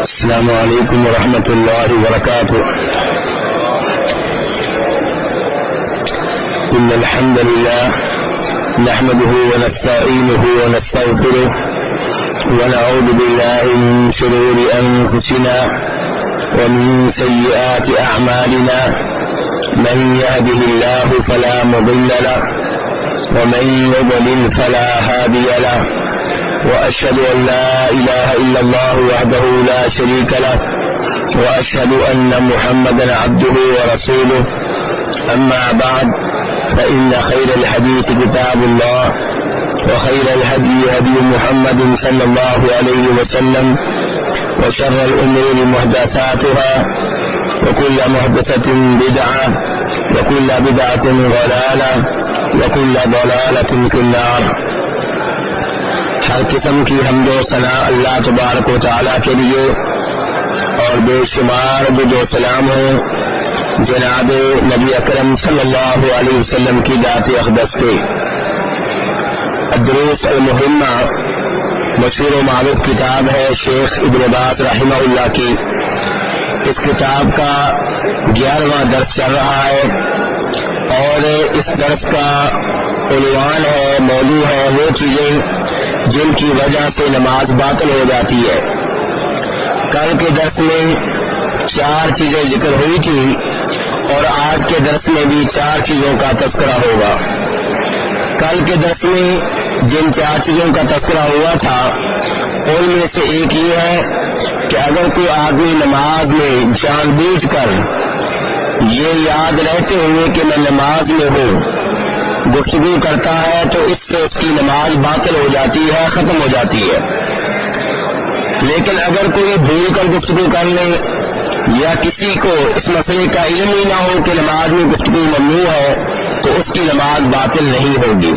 السلام علیکم ورحمۃ اللہ وبرکاتہ. ان الحمد لله نحمده ونستعينه ونستغفره ونعوذ بالله من شرور انفسنا ومن سيئات اعمالنا. من يهده الله فلا مضل له ومن يضلل فلا هادي له. وأشهد أن لا إله إلا الله وحده لا شريك له وأشهد أن محمدا عبده ورسوله. أما بعد فإن خير الحديث كتاب الله وخير الهدي هدي محمد صلى الله عليه وسلم وشر الأمور محدثاتها وكل محدثة بدعة وكل بدعة ضلالة وكل ضلالة في النار. ہر قسم کی حمد و ثنا اللہ تبارک و تعالیٰ کے لیے اور بے شمار درود و سلام ہو جناب نبی اکرم صلی اللہ علیہ وسلم کی ذات اقدس پہ. الدروس المہمہ مشہور و معروف کتاب ہے شیخ ابن باز رحمہ اللہ کی. اس کتاب کا 11واں درس چل رہا ہے اور اس درس کا عنوان ہے، موضوع ہے وہ چیزیں جن کی وجہ سے نماز باطل ہو جاتی ہے. کل کے درس میں 4 چیزیں ذکر ہوئی تھی اور آج کے درس میں بھی 4 چیزوں کا تذکرہ ہوگا. کل کے درس میں جن 4 چیزوں کا تذکرہ ہوا تھا ان میں سے ایک یہ ہے کہ اگر کوئی آدمی نماز میں جان بوجھ کر یہ یاد رہتے ہوئے کہ میں نماز میں ہوں گفتگو کرتا ہے تو اس سے اس کی نماز باطل ہو جاتی ہے، ختم ہو جاتی ہے. لیکن اگر کوئی بھول کر گفتگو کر لے یا کسی کو اس مسئلے کا علم ہی نہ ہو کہ نماز میں گفتگو ممنوع ہے تو اس کی نماز باطل نہیں ہوگی.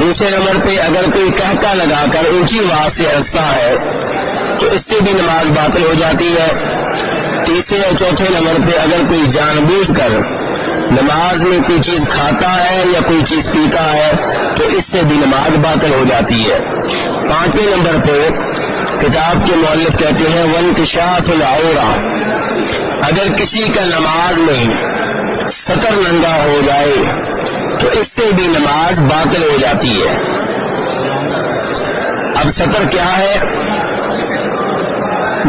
دوسرے نمبر پہ اگر کوئی کہکا لگا کر اونچی آواز سے ہنستا ہے تو اس سے بھی نماز باطل ہو جاتی ہے. تیسرے اور چوتھے نمبر پہ اگر کوئی جان بوجھ کر نماز میں کوئی چیز کھاتا ہے یا کوئی چیز پیتا ہے تو اس سے بھی نماز باطل ہو جاتی ہے. 5ویں نمبر پہ کتاب کے مؤلف کہتے ہیں وانکشاف العورہ، اگر کسی کا نماز میں سطر ننگا ہو جائے تو اس سے بھی نماز باطل ہو جاتی ہے. اب سطر کیا ہے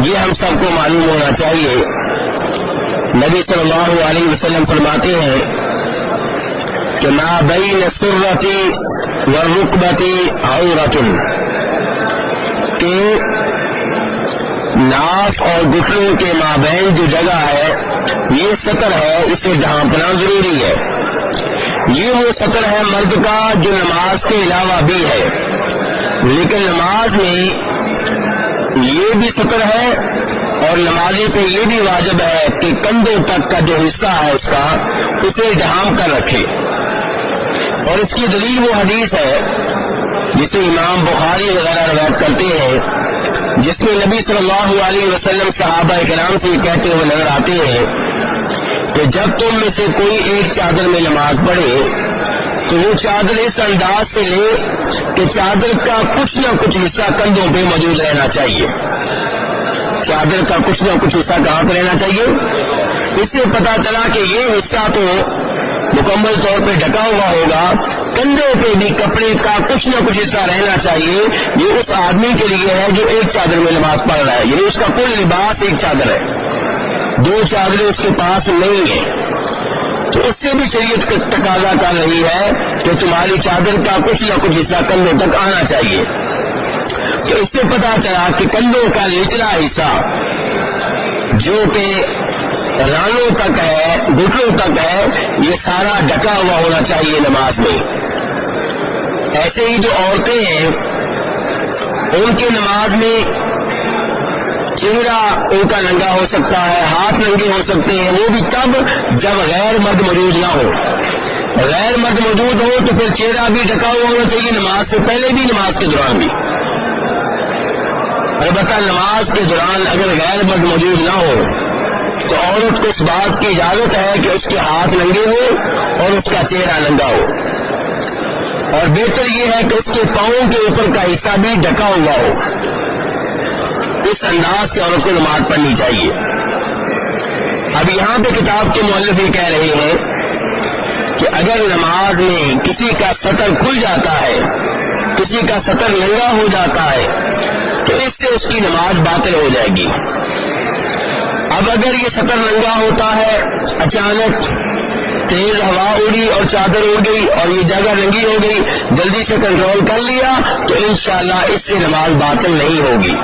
یہ ہم سب کو معلوم ہونا چاہیے. نبی صلی اللہ علیہ وسلم فرماتے ہیں کہ ما بین السرۃ والرکبۃ عورۃ، کہ ناف اور گھٹنوں کے مابین جو جگہ ہے یہ سطر ہے، اسے ڈھانپنا ضروری ہے. یہ وہ سطر ہے مرد کا جو نماز کے علاوہ بھی ہے، لیکن نماز میں یہ بھی سطر ہے اور نمازی پہ یہ بھی واجب ہے کہ کندھوں تک کا جو حصہ ہے اس کا اسے ڈھانپ کر رکھے. اور اس کی دلیل وہ حدیث ہے جسے امام بخاری وغیرہ روایت کرتے ہیں، جس میں نبی صلی اللہ علیہ وسلم صحابہ کرام سے کہتے ہوئے نظر آتے ہیں کہ جب تم میں سے کوئی ایک چادر میں نماز پڑھے تو وہ چادر اس انداز سے لے کہ چادر کا کچھ نہ کچھ حصہ کندھوں پہ موجود رہنا چاہیے. چادر کا کچھ نہ کچھ حصہ کہاں پہ رہنا چاہیے؟ اس سے پتا چلا کہ یہ حصہ تو مکمل طور پہ ڈھکا ہوا ہوگا، کندھوں پہ بھی کپڑے کا کچھ نہ کچھ حصہ رہنا چاہیے. یہ اس آدمی کے لیے ہے جو ایک چادر میں نماز پڑھ رہا ہے، یعنی اس کا کل لباس ایک چادر ہے، 2 چادریں اس کے پاس نہیں ہیں. تو اس سے بھی شریعت تقاضا کر رہی ہے کہ تمہاری چادر کا کچھ نہ کچھ حصہ کندھوں تک آنا چاہیے. تو اس سے پتا چلا کہ کندھوں کا نچلا حصہ جو کہ رانوں تک ہے، گھٹنوں تک ہے، یہ سارا ڈھکا ہوا ہونا چاہیے نماز میں. ایسے ہی جو عورتیں ہیں ان کے نماز میں چہرہ ان کا ننگا ہو سکتا ہے، ہاتھ ننگے ہو سکتے ہیں، وہ بھی تب جب غیر مرد موجود نہ ہو. غیر مرد موجود ہو تو پھر چہرہ بھی ڈھکا ہوا ہونا چاہیے، نماز سے پہلے بھی نماز کے دوران بھی. البتہ نماز کے دوران اگر غیر مرد موجود نہ ہو تو عورت کو اس بات کی اجازت ہے کہ اس کے ہاتھ ننگے ہو اور اس کا چہرہ ننگا ہو. اور بہتر یہ ہے کہ اس کے پاؤں کے اوپر کا حصہ بھی ڈھکا ہوا ہو. اس انداز سے عورت کو نماز پڑھنی چاہیے. اب یہاں پہ کتاب کے مؤلف یہ کہہ رہے ہیں کہ اگر نماز میں کسی کا سطر کھل جاتا ہے، کسی کا سطر ننگا ہو جاتا ہے، تو اس سے اس کی نماز باطل ہو جائے گی. اب اگر یہ سطر ننگا ہوتا ہے، اچانک تیز ہوا اڑی اور چادر اڑ گئی اور یہ جگہ ننگی ہو گئی، جلدی سے کنٹرول کر لیا، تو انشاءاللہ اس سے نماز باطل نہیں ہوگی.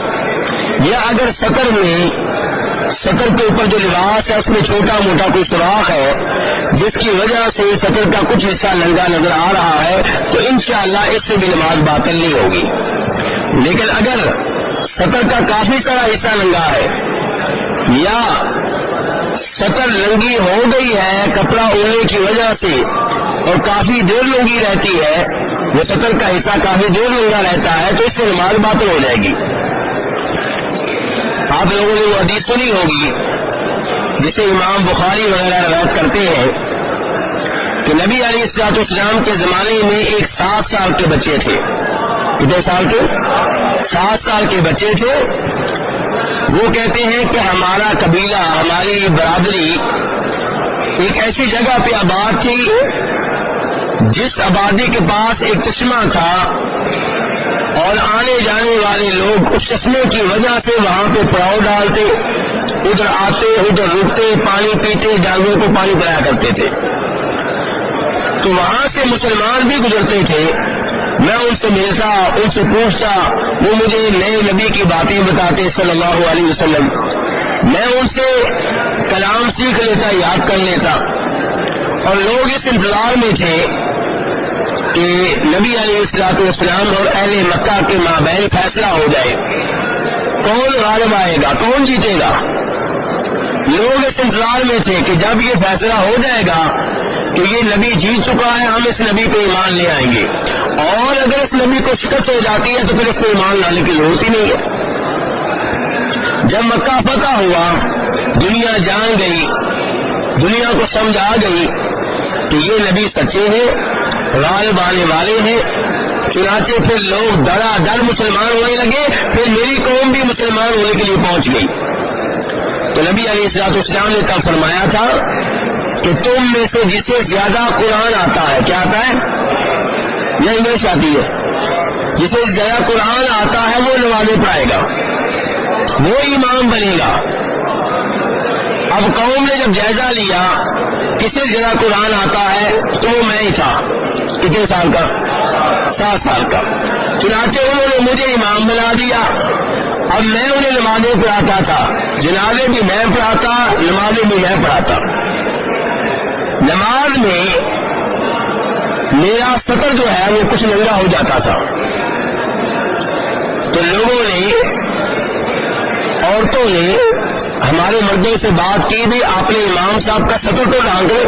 یا اگر سطر کے اوپر جو لباس ہے اس میں چھوٹا موٹا کوئی سوراخ ہے جس کی وجہ سے سطر کا کچھ حصہ ننگا نظر آ رہا ہے، تو انشاءاللہ اس سے بھی نماز باطل نہیں ہوگی. لیکن اگر سطر کا کافی سارا حصہ ننگا ہے یا سطر ننگی ہو گئی ہے کپڑا اڑنے کی وجہ سے اور کافی دیر ننگی رہتی ہے، وہ سطر کا حصہ کافی دیر ننگا رہتا ہے، تو اس سے نماز باطل ہو جائے گی. آپ لوگوں نے وہ حدیث سنی ہوگی جسے امام بخاری وغیرہ روایت کرتے ہیں کہ نبی علیہ الصلوۃ والسلام کے زمانے میں ایک 7 سال کے بچے تھے. کتنے سال کے؟ 7 سال کے بچے تھے. وہ کہتے ہیں کہ ہمارا قبیلہ، ہماری برادری ایک ایسی جگہ پہ آباد تھی جس آبادی کے پاس ایک چشمہ تھا اور آنے جانے والے لوگ اس چشمے کی وجہ سے وہاں پہ پڑاؤ ڈالتے، ادھر آتے ادھر رکتے، پانی پیتے، جانوروں کو پانی پلایا کرتے تھے. تو وہاں سے مسلمان بھی گزرتے تھے. میں ان سے ملتا، ان سے پوچھتا، وہ مجھے نئے نبی کی باتیں بتاتے صلی اللہ علیہ وسلم. میں ان سے کلام سیکھ لیتا، یاد کر لیتا. اور لوگ اس انتظار میں تھے کہ نبی علیہ الصلوۃ والسلام اور اہل مکہ کے مابین فیصلہ ہو جائے، کون غالب آئے گا، کون جیتے گا. لوگ اس انتظار میں تھے کہ جب یہ فیصلہ ہو جائے گا کہ یہ نبی جیت چکا ہے، ہم اس نبی پہ ایمان لے آئیں گے، اور اگر اس نبی کو شکست ہو جاتی ہے تو پھر اس کو ایمان لانے کی ضرورت ہی نہیں ہے. جب مکہ فتح ہوا، دنیا جان گئی، دنیا کو سمجھ آ گئی کہ یہ نبی سچے ہیں، غالب آنے والے ہیں. چنانچہ پھر لوگ دڑا دڑ مسلمان ہونے لگے. پھر میری قوم بھی مسلمان ہونے کے لیے پہنچ گئی. تو نبی علیہ الصلوۃ والسلام نے کل فرمایا تھا کہ تم میں سے جسے زیادہ قرآن آتا ہے، کیا آتا ہے؟ یہ انگلش آتی ہے. جسے زیادہ قرآن آتا ہے وہ نمازیں پڑھائے گا، وہ امام بنے گا. اب قوم نے جب جائزہ لیا کسے زیادہ قرآن آتا ہے تو وہ میں ہی تھا. کتنے سال کا؟ 7 سال کا. چنانچہ انہوں نے مجھے امام بنا دیا. اب میں انہیں نمازیں پڑھاتا تھا، جنازے بھی میں پڑھاتا، نمازیں بھی میں پڑھاتا. نماز میں میرا سطر جو ہے وہ کچھ ننگا ہو جاتا تھا، تو لوگوں نے، عورتوں نے ہمارے مردوں سے بات کی بھی آپ نے امام صاحب کا سطر تو ڈھانک لو.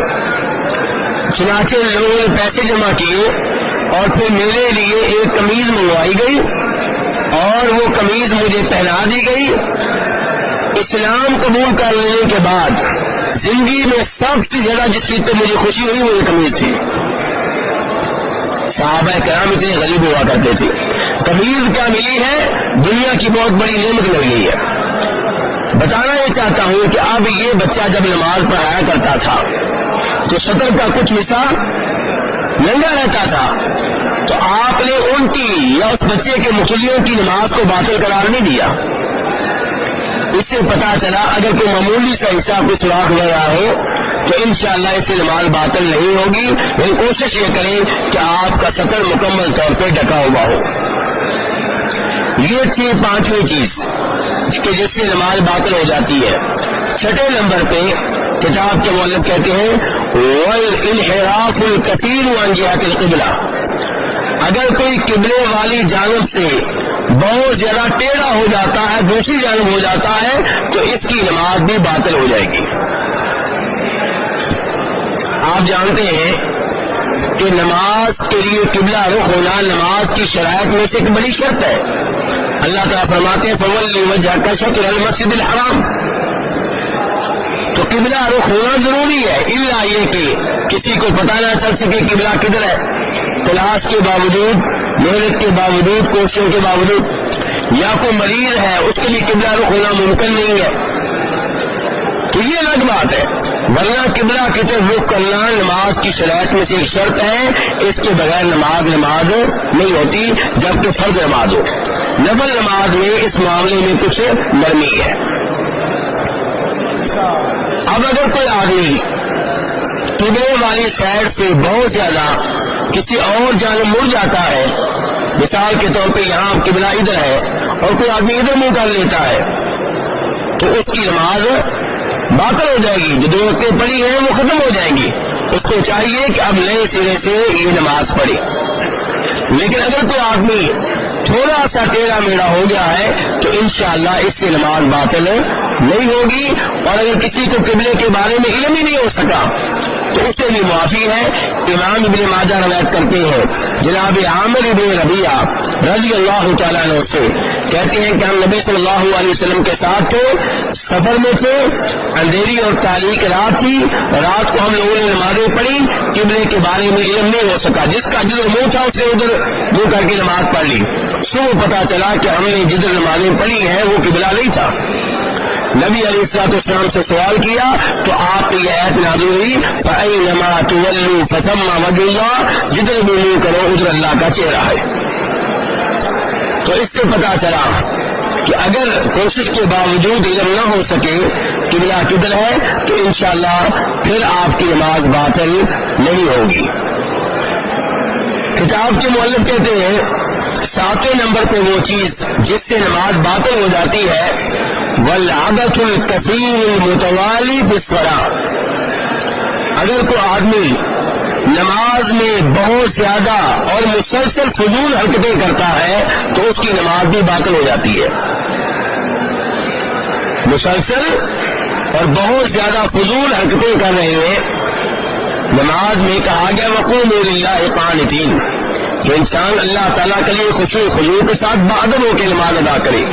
چنانچہ لوگوں نے پیسے جمع کیے اور پھر میرے لیے ایک قمیض منگوائی گئی اور وہ قمیض مجھے پہنا دی گئی. اسلام قبول کر لینے کے بعد زندگی میں سب سے زیادہ جس چیز پہ مجھے خوشی ہوئی وہ یہ قمیض تھی. صحابہ کرام اتنے غریب ہوا کرتے تھے. قمیض کیا ملی ہے؟ دنیا کی بہت بڑی نعمت مل گئی ہے. بتانا یہ چاہتا ہوں کہ اب یہ بچہ جب نماز پڑھایا کرتا تھا تو سطر کا کچھ حصہ ننگا رہتا تھا، تو آپ نے ان کی یا اس بچے کے مخلیوں کی نماز کو باطل قرار نہیں دیا. اس سے پتا چلا اگر کوئی معمولی سا حصہ کوئی سوراخ وغیرہ ہو تو انشاءاللہ اس سے نماز باطل نہیں ہوگی. لیکن کوشش یہ کریں کہ آپ کا سطر مکمل طور پہ ڈھکا ہوا ہو. یہ تھی 5ویں چیز کہ جس سے نماز باطل ہو جاتی ہے. 6 نمبر پہ کتاب کے مؤلف کہتے ہیں وَالْإِنْحِرَافُ الْكَثِيرُ عَنْ جِهَةِ الْقِبْلَةِ، اگر کوئی قبلے والی جانب سے بہت زیادہ ٹیڑھا ہو جاتا ہے، دوسری جانب ہو جاتا ہے، تو اس کی نماز بھی باطل ہو جائے گی. آپ جانتے ہیں کہ نماز کے لیے قبلہ رخ ہونا نماز کی شرائط میں سے ایک بڑی شرط ہے. اللہ تعالیٰ فرماتے ہیں فَوَلِّ وَجْهَكَ شَطْرَ الْمَسْجِدِ الْحَرَامِ. تو قبلہ رخ ہونا ضروری ہے، الا یہ کہ کسی کو پتہ نہ چل سکے قبلہ کدھر ہے. تلاش کے باوجود، محنت کے باوجود، کوششوں کے باوجود یا کوئی مریض ہے اس کے لیے قبلہ رخ ہونا ممکن نہیں ہے تو یہ الگ بات ہے، ورنہ قبلہ کی طرف رخ کرنا نماز کی شرائط میں سے ایک شرط ہے، اس کے بغیر نماز نہیں ہوتی جبکہ فرض نماز ہو۔ نفل نماز میں اس معاملے میں کچھ نرمی ہے۔ اب اگر کوئی آدمی قبلے والی سائڈ سے بہت زیادہ کسی اور جانب مڑ جاتا ہے، مثال کے طور پہ یہاں قبلہ ادھر ہے اور کوئی آدمی ادھر منہ کر لیتا ہے تو اس کی نماز باطل ہو جائے گی، جو دو رکعتیں پڑھی ہیں وہ ختم ہو جائیں گی، اس کو چاہیے کہ اب نئے سرے سے یہ نماز پڑھے۔ لیکن اگر کوئی آدمی تھوڑا سا ٹیڑھا میڑھا ہو گیا ہے تو انشاءاللہ اس سے نماز باطل نہیں ہوگی، اور اگر کسی کو قبلے کے بارے میں علم ہی نہیں ہو سکا تو اسے بھی معافی ہے۔ امام ابن ماجہ روایت کرتے ہیں جناب عامر ابن ربیعہ رضی اللہ تعالیٰ عنہ سے، کہتے ہیں کہ ہم نبی صلی اللہ علیہ وسلم کے ساتھ تھے، سفر میں تھے، اندھیری اور تاریک رات تھی، رات کو ہم لوگوں نے نمازیں پڑھی، قبلے کے بارے میں علم نہیں ہو سکا، جس کا جدھر منہ تھا اسے ادھر منہ کر کے نماز پڑھ لی، صبح پتا چلا کہ ہم نے جدھر نمازیں پڑھی ہیں وہ قبلہ نہیں تھا۔ نبی علیہ السلام سے سوال کیا تو آپ کی آیت نازل ہوئی فَأَيْنَمَا تُوَلُّوا فَثَمَّ وَجْهُ اللَّهِ، جدھر بھی منہ کرو ادھر اللہ کا چہرہ ہے۔ تو اس سے پتا چلا کہ اگر کوشش کے باوجود علم نہ ہو سکے قبلہ کدھر ہے تو انشاءاللہ پھر آپ کی نماز باطل نہیں ہوگی۔ کتاب کے مؤلف کہتے ہیں 7ویں نمبر پہ وہ چیز جس سے نماز باطل ہو جاتی ہے وَالْعَبَثُ الْكَثِيرُ الْمُتَوَالِي بِالصَّلَاةِ، اگر کوئی آدمی نماز میں بہت زیادہ اور مسلسل فضول حرکتیں کرتا ہے تو اس کی نماز بھی باطل ہو جاتی ہے۔ مسلسل اور بہت زیادہ فضول حرکتیں کر رہے ہیں، نماز میں کہا گیا وَقُومُوا لِلَّهِ قَانِتِينَ کہ انسان اللہ تعالیٰ کے لیے خشوع خضوع کے ساتھ بادر ہو کے نماز ادا کرے،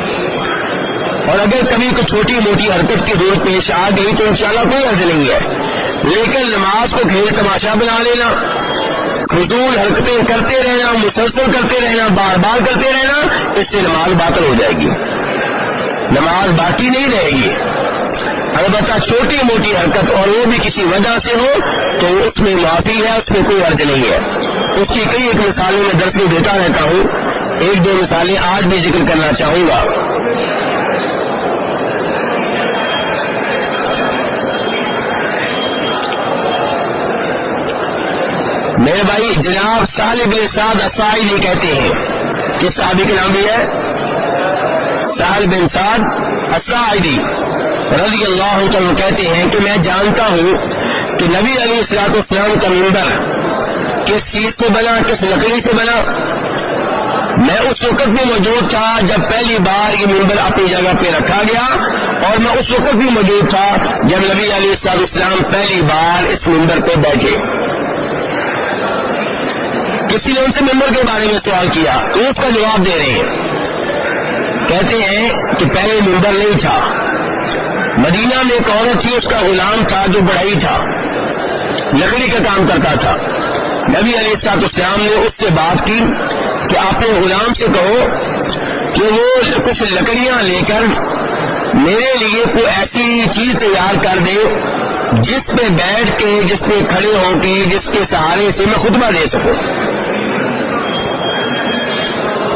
اور اگر کبھی کوئی چھوٹی موٹی حرکت کی ضرورت پیش آ گئی تو انشاءاللہ کوئی حرج نہیں ہے، لیکن نماز کو کھیل تماشا بنا لینا، فضول حرکتیں کرتے رہنا، مسلسل کرتے رہنا، بار بار کرتے رہنا، اس سے نماز باطل ہو جائے گی، نماز باقی نہیں رہے گی۔ البتہ چھوٹی موٹی حرکت اور وہ بھی کسی وجہ سے ہو تو اس میں معافی ہے، اس میں کوئی حرج نہیں ہے۔ اس کی کئی ایک مثالیں میں درس میں دیتا رہتا ہوں، ایک دو مثالیں آج بھی ذکر کرنا چاہوں گا۔ میرے بھائی جناب سہل بن سعد الساعدی کہتے ہیں، کس صحابی کے نام بھی ہے؟ سہل بن سعد الساعدی رضی اللہ عنہ کہتے ہیں کہ میں جانتا ہوں کہ نبی علیہ السلام کا منبر کس چیز سے بنا، کس لکڑی سے بنا۔ میں اس وقت بھی موجود تھا جب پہلی بار یہ منبر اپنی جگہ پہ رکھا گیا، اور میں اس وقت بھی موجود تھا جب نبی علیہ السلام پہلی بار اس منبر پہ بیٹھے۔ کسی نے ان سے منبر کے بارے میں سوال کیا تو اس کا جواب دے رہے ہیں، کہتے ہیں کہ پہلے منبر نہیں تھا، مدینہ میں ایک عورت تھی، اس کا غلام تھا جو بڑھئی تھا، لکڑی کا کام کرتا تھا۔ نبی علیہ السلام نے اس سے بات کی کہ اپنے غلام سے کہو کہ وہ کچھ لکڑیاں لے کر میرے لیے کوئی ایسی چیز تیار کر دے جس پہ بیٹھ کے، جس پہ کھڑے ہو کے، جس کے سہارے سے میں خطبہ دے سکوں۔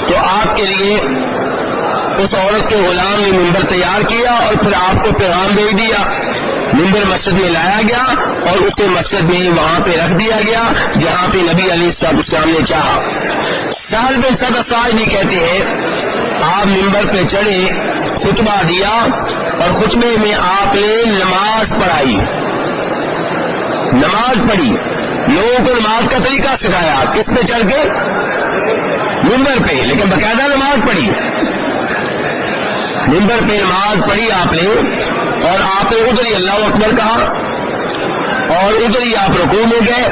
تو آپ کے لیے اس عورت کے غلام نے منبر تیار کیا اور پھر آپ کو پیغام بھیج دیا، منبر مسجد میں لایا گیا اور اسے مسجد میں وہاں پہ رکھ دیا گیا جہاں پہ نبی علیہ السلام نے چاہا۔ سہل بن سعد الساعدی کہتے ہیں آپ منبر پہ چڑھے، خطبہ دیا اور خطبے میں آپ نے نماز پڑھائی، نماز پڑھی، لوگوں کو نماز کا طریقہ سکھایا، کس پہ چڑھ کے؟ منبر پہ، لیکن باقاعدہ نماز پڑھی، منبر پہ نماز پڑھی آپ نے، اور آپ نے ادھر ہی اللہ اکبر کہا اور ادھر ہی آپ رکوع میں گئے،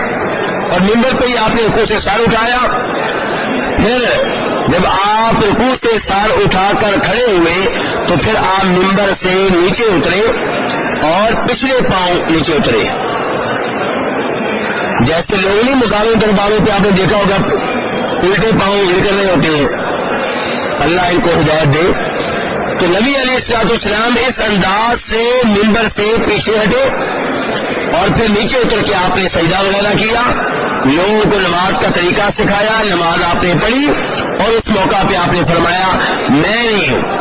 اور منبر پہ ہی آپ نے رکوع سے سر اٹھایا۔ پھر جب آپ رکوع سے سر اٹھا کر کھڑے ہوئے تو پھر آپ منبر سے نیچے اترے اور پچھلے پاؤں نیچے اترے، جیسے لوگ نہیں مقامی درباروں پہ آپ نے دیکھا ہوگا الٹے پاؤں نکل رہے ہوتے ہیں، اللہ ان کو ہدایت دے. تو نبی علیہ السلام اس انداز سے منبر سے پیچھے ہٹے اور پھر نیچے اتر کے آپ نے سجدہ وغیرہ کیا, لوگوں کو نماز کا طریقہ سکھایا, نماز آپ نے پڑھی اور اس موقع پہ آپ نے فرمایا میں نے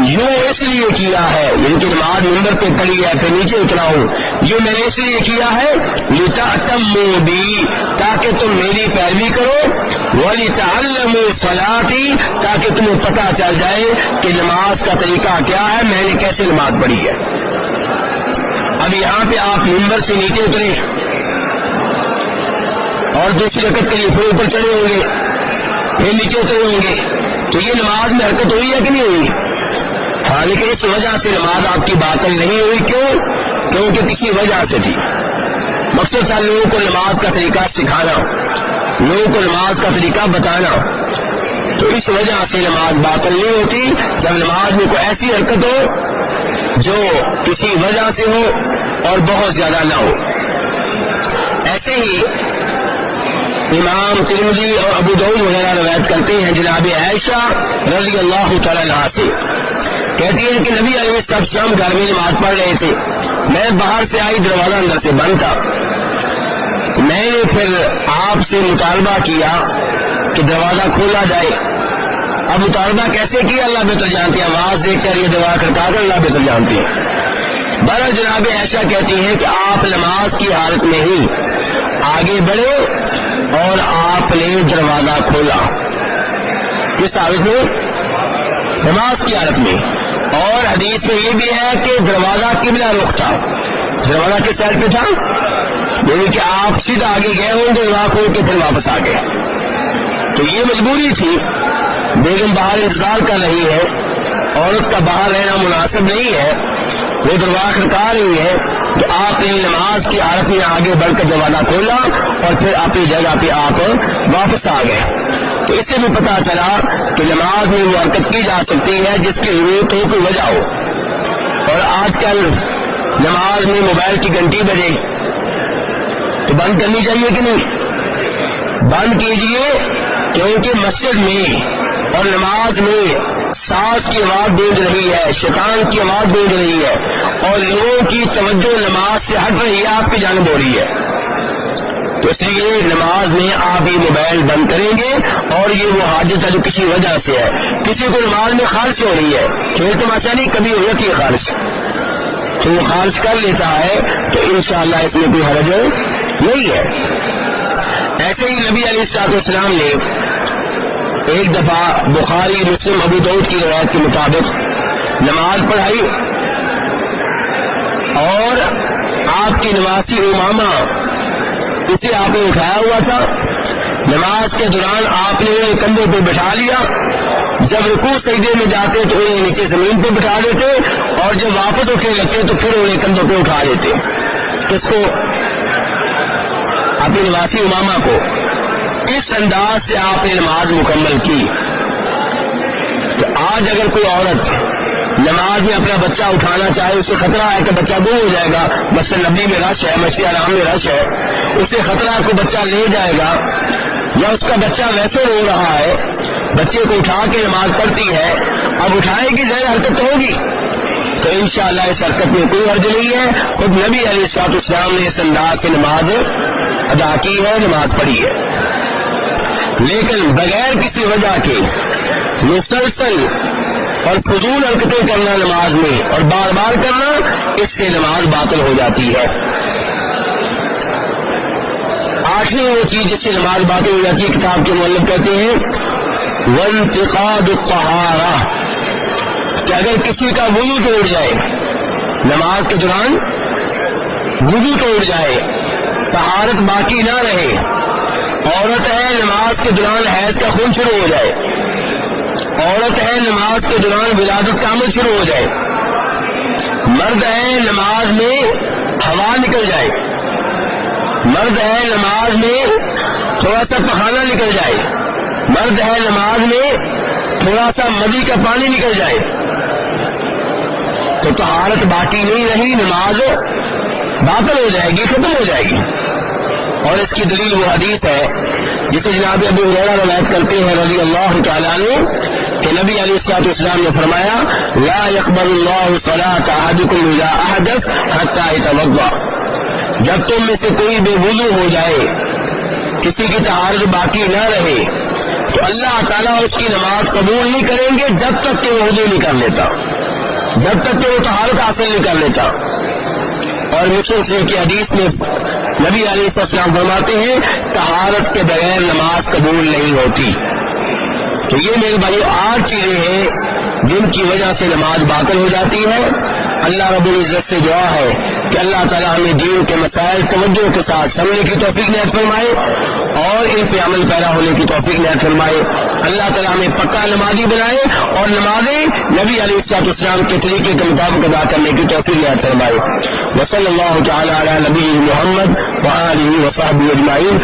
یوں اس لیے کیا ہے, یعنی کہ نماز منبر پہ پڑھی ہے پھر نیچے اترا ہوں, یہ میں نے اس لیے کیا ہے لِتَأْتَمُّوا بِي, تاکہ تم میری پیروی کرو, وَلِتَعَلَّمُوا صَلَاتِي, تاکہ تمہیں پتہ چل جائے کہ نماز کا طریقہ کیا ہے, میں نے کیسے نماز پڑھی ہے. اب یہاں پہ آپ منبر سے نیچے اترے اور دوسری رکعت کے لیے پھر اوپر چڑھے ہوں گے, پھر نیچے اترے ہوں گے, تو یہ نماز میں حرکت ہوئی ہے کہ نہیں ہوئی؟ ہاں, لیکن اس وجہ سے نماز آپ کی باطل نہیں ہوئی. کیوں؟ کیونکہ کسی وجہ سے تھی. مقصد تھا لوگوں کو نماز کا طریقہ سکھانا, لوگوں کو نماز کا طریقہ بتانا, تو اس وجہ سے نماز باطل نہیں ہوتی جب نماز میں کوئی ایسی حرکت ہو جو کسی وجہ سے ہو اور بہت زیادہ نہ ہو. ایسے ہی امام ترمذی اور ابو داؤد وغیرہ روایت کرتے ہیں جناب عائشہ رضی اللہ تعالی عنہا سے, کہتی ہیں کہ نبی علیہ السلام گھر میں نماز پڑھ رہے تھے, میں باہر سے آئی, دروازہ اندر سے بند تھا, میں نے پھر آپ سے مطالبہ کیا کہ دروازہ کھولا جائے. اب مطالبہ کیسے کیا اللہ بہتر جانتے ہیں, آواز دیکھ کر یہ دروازہ کھٹکا کر اللہ بہتر جانتے ہیں. بہرحال جناب عائشہ کہتی ہیں کہ آپ نماز کی حالت میں ہی آگے بڑھے اور آپ نے دروازہ کھولا. کس حالت میں؟ نماز کی حالت میں. اور حدیث میں یہ بھی ہے کہ دروازہ قبلہ رخ تھا, دروازہ کس سائڈ پہ تھا, یعنی کہ آپ سیدھا آگے گئے ہوں گے, وہاں کھول کے پھر واپس آ گئے. تو یہ مجبوری تھی, بیگم باہر انتظار کر رہی ہے, عورت کا باہر رہنا مناسب نہیں ہے, وہ دروازہ کھٹکا رہی ہے, تو آپ نے نماز کی حالت میں آگے بڑھ کر دروازہ کھولا اور پھر اپنی جگہ پہ آپ واپس آ گئے. تو اس سے بھی پتا چلا کہ نماز میں وہ حرکت کی جا سکتی ہے جس کی ضرورت ہو, کوئی وجہ ہو. اور آج کل نماز میں موبائل کی گھنٹی بجے تو بند کرنی چاہیے کہ نہیں؟ بند کیجئے, کیونکہ مسجد میں اور نماز میں ساز کی آواز گونج رہی ہے, شیطان کی آواز گونج رہی ہے اور لوگوں کی توجہ نماز سے ہٹ رہی ہے, آپ کی جانب ہو رہی ہے. تو اس لیے نماز میں آپ یہ موبائل بند کریں گے, اور یہ وہ حاجت ہے جو کسی وجہ سے ہے. کسی کو نماز میں خارش ہو رہی ہے, کھیل تماشا نہیں, کبھی ہو جاتی ہے خارش, تو وہ خارش کر لیتا ہے, تو انشاءاللہ اس میں کوئی حرج نہیں ہے. ایسے ہی نبی علیہ السلام نے ایک دفعہ بخاری مسلم ابو داؤد کی روایت کے مطابق نماز پڑھائی, اور آپ کی نمازی امامہ اسے آپ نے اٹھایا ہوا تھا. نماز کے دوران آپ نے انہیں کندھوں پہ بٹھا لیا, جب رکوع سجدے میں جاتے تو انہیں نیچے زمین پہ بٹھا دیتے, اور جب واپس اٹھنے لگتے تو پھر انہیں کندھوں پہ اٹھا دیتے. کس کو؟ اپنی نمازی امامہ کو. اس انداز سے آپ نے نماز مکمل کی. تو آج اگر کوئی عورت نماز میں اپنا بچہ اٹھانا چاہے, اسے خطرہ ہے کہ بچہ گم ہو جائے گا, مسجد نبی میں رش ہے, مسجد حرام میں رش ہے, اسے خطرہ کو بچہ لے جائے گا, یا اس کا بچہ ویسے رو رہا ہے, بچے کو اٹھا کے نماز پڑھتی ہے, اب اٹھائے گی ظاہر حرکت ہوگی, تو انشاءاللہ اس حرکت میں کوئی حرج نہیں ہے. خود نبی علیہ السلام نے اس انداز سے نماز ادا کی ہے, نماز پڑھی ہے. لیکن بغیر کسی وجہ کے مسلسل اور فضول حرکتیں کرنا نماز میں اور بار بار کرنا, اس سے نماز باطل ہو جاتی ہے. آخری وہ چیز جس سے نماز باطل ہو جاتی ہے, کتاب کے مؤلف کہتے ہیں وانتقاد الطہارہ, کہ اگر کسی کا وضو ٹوٹ جائے, نماز کے دوران وضو ٹوٹ جائے, طہارت باقی نہ رہے, عورت ہے نماز کے دوران حیض کا خون شروع ہو جائے, عورت ہے نماز کے دوران ولادت کا عمل شروع ہو جائے, مرد ہے نماز میں ہوا نکل جائے, مرد ہے نماز میں تھوڑا سا پخانہ نکل جائے, مرد ہے نماز میں تھوڑا سا مدی کا پانی نکل جائے, تو طہارت باقی نہیں رہی, نماز باطل ہو جائے گی, ختم ہو جائے گی. اور اس کی دلیل وہ حدیث ہے جسے جناب ابو ہریرہ روایت کرتے ہیں رضی اللہ تعالیٰ عنہ کہ نبی علیہ الصلوۃ والسلام نے فرمایا لا يقبل الله صلاة احدكم اذا احدث حتى يتوضا، جب تم میں سے کوئی بے وضو ہو جائے، کسی کی طہارت باقی نہ رہے، تو اللہ تعالیٰ اس کی نماز قبول نہیں کریں گے جب تک کہ وہ وضو نہیں کر لیتا، جب تک کہ وہ طہارت حاصل نہیں کر لیتا۔ اور مسلم شریف کی حدیث میں نبی علیہ السلام فرماتے ہیں طہارت کے بغیر نماز قبول نہیں ہوتی۔ تو یہ میرے بھائیو 8 چیزیں ہیں جن کی وجہ سے نماز باطل ہو جاتی ہے۔ اللہ رب العزت سے دعا ہے کہ اللہ تعالیٰ ہمیں دین کے مسائل توجہ کے ساتھ سمجھنے کی توفیق عنایت فرمائے اور ان پہ عمل پیرا ہونے کی توفیق عنایت فرمائے۔ اللہ تعالیٰ ہمیں پکا نمازی بنائے اور نمازیں نبی علیہ الصلوۃ والسلام کے طریقے کے مطابق ادا کرنے کی توفیق عنایت فرمائے۔ وصلی اللہ تعالی علی نبی محمد وآلہ وصحبہ اجمعین۔